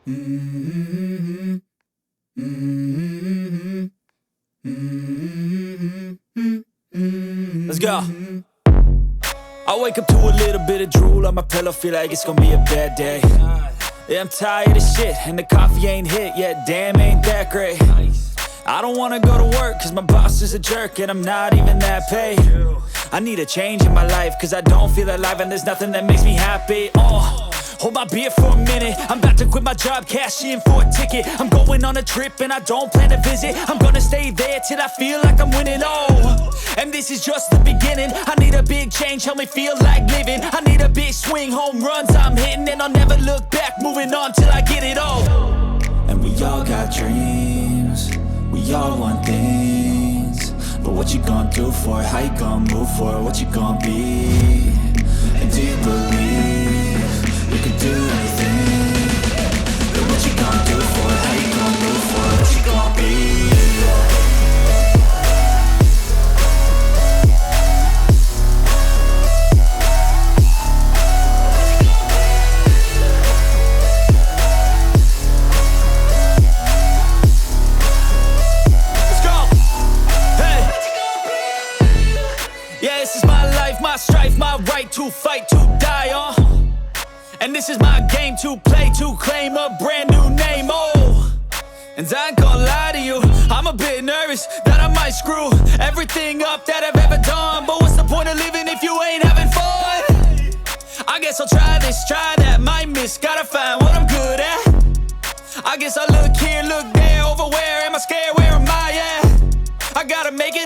Mm-hmm. Mm-hmm. Mm-hmm. Let's go. I wake up to a little bit of drool on my pillow, feel like it's gonna be a bad day. Yeah, I'm tired of shit, and the coffee ain't hit yet, damn, ain't that great. I don't wanna go to work, cause my boss is a jerk, and I'm not even that paid. I need a change in my life, cause I don't feel alive, and there's nothing that makes me happy. Hold my beer for a minute, I'm about to quit my job, cash in for a ticket. I'm going on a trip and I don't plan to visit. I'm gonna stay there till I feel like I'm winning, and this is just the beginning. I need a big change, help me feel like living. I need a big swing, home runs I'm hitting, and I'll never look back, moving on till I get it all. And we all got dreams, we all want things, but what you gonna do for it? How you gonna move for it? What you gonna be? And do you believe you can do anything? But what you gonna do for it? How you gonna move for it? What you gonna be? Yeah, this is my life, my strife, my right to fight, to die on. And this is my game to play, to claim a brand new name, And I ain't gonna lie to you, I'm a bit nervous that I might screw everything up that I've ever done. But what's the point of living if you ain't having fun? I guess I'll try this, try that, might miss, gotta find what I'm good at. I guess I look here, look there, over where am I scared, where am I at? I gotta make it